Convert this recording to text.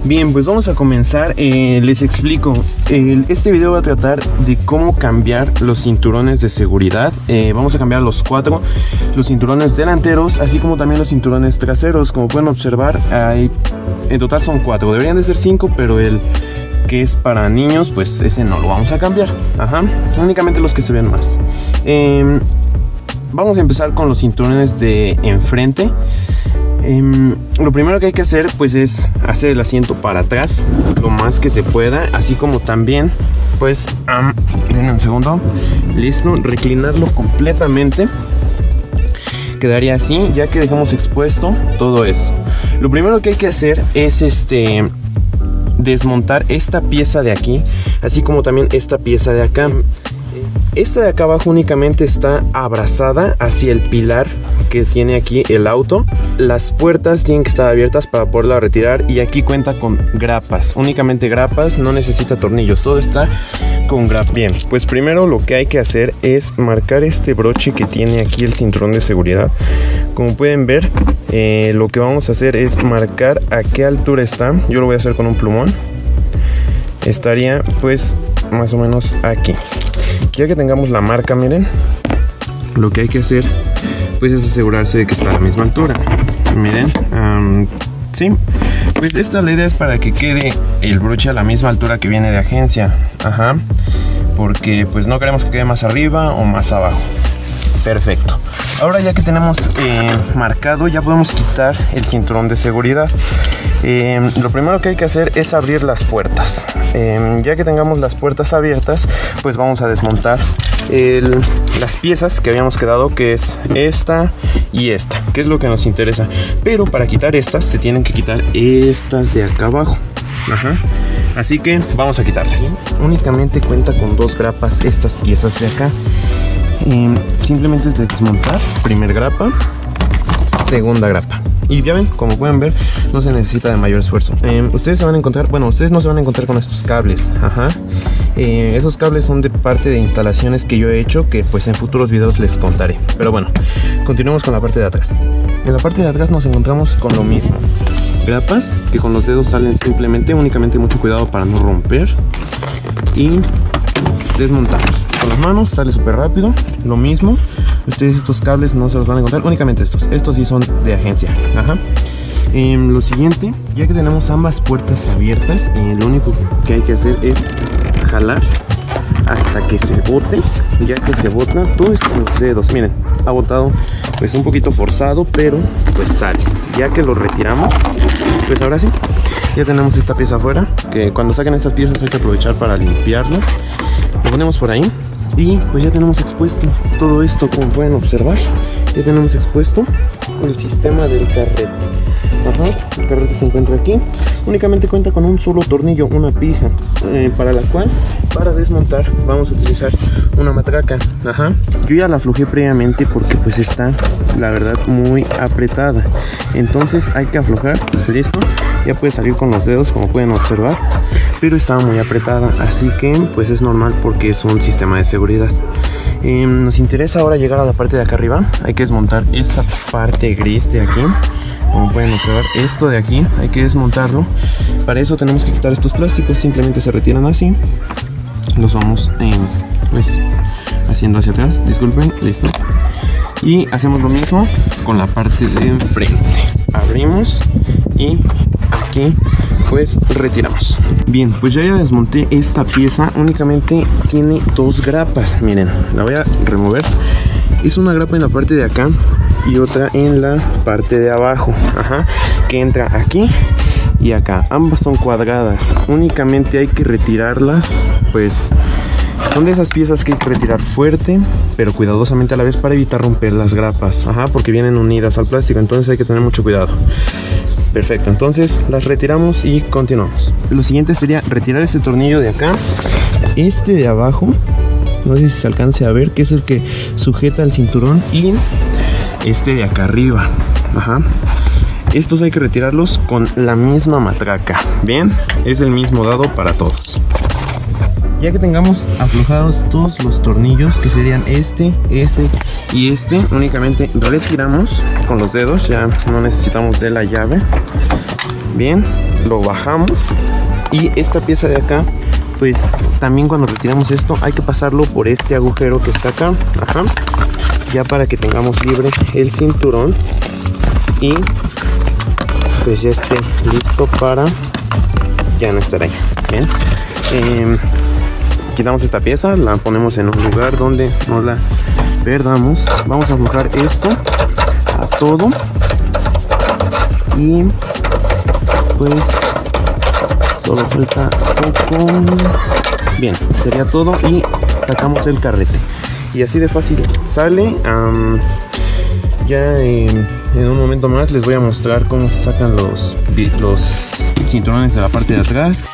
Bien, pues vamos a comenzar. Les explico. Este video va a tratar de cómo cambiar los cinturones de seguridad. Vamos a cambiar los 4, los cinturones delanteros, así como también los cinturones traseros. Como pueden observar, en total son 4. Deberían de ser 5, pero el que es para niños, pues ese no lo vamos a cambiar. Únicamente los que se ven más. Vamos a empezar con los cinturones de enfrente. Lo primero que hay que hacer pues es hacer el asiento para atrás lo más que se pueda, así como también pues denme un segundo, listo, reclinarlo completamente. Quedaría así, ya que dejamos expuesto todo eso. Lo primero que hay que hacer es desmontar esta pieza de aquí, así como también esta pieza de acá. Esta de acá abajo únicamente está abrazada hacia el pilar que tiene aquí el auto. Las puertas tienen que estar abiertas para poderla retirar, y aquí cuenta con grapas, únicamente grapas, no necesita tornillos, todo está con grapas. Bien, pues primero lo que hay que hacer es marcar este broche que tiene aquí el cinturón de seguridad. Como pueden ver, lo que vamos a hacer es marcar a qué altura está. Yo lo voy a hacer con un plumón. Estaría pues más o menos aquí. Ya que tengamos la marca, miren, lo que hay que hacer pues es asegurarse de que está a la misma altura. Miren, sí, pues la idea es para que quede el broche a la misma altura que viene de agencia. Porque pues no queremos que quede más arriba o más abajo. Perfecto. Ahora ya que tenemos marcado, ya podemos quitar el cinturón de seguridad. Lo primero que hay que hacer es abrir las puertas. Ya que tengamos las puertas abiertas, pues vamos a desmontar las piezas que habíamos quedado, que es esta y esta, que es lo que nos interesa. Pero para quitar estas se tienen que quitar estas de acá abajo. Así que vamos a quitarlas. Únicamente cuenta con 2 grapas estas piezas de acá. Simplemente es de desmontar, primer grapa, segunda grapa. Y ya ven, como pueden ver, no se necesita de mayor esfuerzo. Ustedes se van a encontrar, bueno, ustedes no se van a encontrar con estos cables. Esos cables son de parte de instalaciones que yo he hecho, que pues en futuros videos les contaré. Pero bueno, continuemos con la parte de atrás. En la parte de atrás nos encontramos con lo mismo. Grapas que con los dedos salen simplemente, únicamente mucho cuidado para no romper. Y desmontamos. Con las manos sale súper rápido. Lo mismo. Ustedes estos cables no se los van a encontrar, únicamente estos. Estos sí son de agencia. Lo siguiente, ya que tenemos ambas puertas abiertas, lo único que hay que hacer es jalar hasta que se bote. Ya que se bota, todo esto con los dedos, miren, ha botado pues un poquito forzado, pero pues sale. Ya que lo retiramos, pues ahora sí, ya tenemos esta pieza afuera, que cuando saquen estas piezas hay que aprovechar para limpiarlas. Lo ponemos por ahí y pues ya tenemos expuesto todo esto. Como pueden observar, ya tenemos expuesto el sistema del carrete. El carrete se encuentra aquí. Únicamente cuenta con un solo tornillo, una pija, para la cual, para desmontar, vamos a utilizar una matraca. Yo ya la aflojé previamente porque pues está, la verdad, muy apretada. Entonces hay que aflojar. Listo, ya puede salir con los dedos, como pueden observar, pero estaba muy apretada, así que pues es normal porque es un sistema de seguridad. Nos interesa ahora llegar a la parte de acá arriba. Hay que desmontar esta parte gris de aquí. Como pueden observar, esto de aquí hay que desmontarlo. Para eso tenemos que quitar estos plásticos. Simplemente se retiran así. Los vamos pues haciendo hacia atrás. Disculpen, listo. Y hacemos lo mismo con la parte de enfrente. Abrimos y aquí pues retiramos. Bien, pues ya desmonté esta pieza. Únicamente tiene 2 grapas. Miren, la voy a remover. Es una grapa en la parte de acá y otra en la parte de abajo, que entra aquí y acá. Ambas son cuadradas. Únicamente hay que retirarlas, pues son de esas piezas que hay que retirar fuerte, pero cuidadosamente a la vez, para evitar romper las grapas, porque vienen unidas al plástico, entonces hay que tener mucho cuidado. Perfecto, entonces las retiramos y continuamos. Lo siguiente sería retirar este tornillo de acá, este de abajo, no sé si se alcance a ver, que es el que sujeta el cinturón, y este de acá arriba. Estos hay que retirarlos con la misma matraca. Bien, es el mismo dado para todos. Ya que tengamos aflojados todos los tornillos, que serían este y este, únicamente retiramos con los dedos, ya no necesitamos de la llave. Bien, lo bajamos. Y esta pieza de acá, pues también cuando retiramos esto hay que pasarlo por este agujero que está acá. Ajá. Ya para que tengamos libre el cinturón y pues ya esté listo para ya no estar ahí. Bien. Quitamos esta pieza, la ponemos en un lugar donde no la perdamos. Vamos a aflojar esto a todo y pues solo falta poco. Bien, sería todo y sacamos el carrete y así de fácil sale. Ya en un momento más les voy a mostrar cómo se sacan los cinturones de la parte de atrás.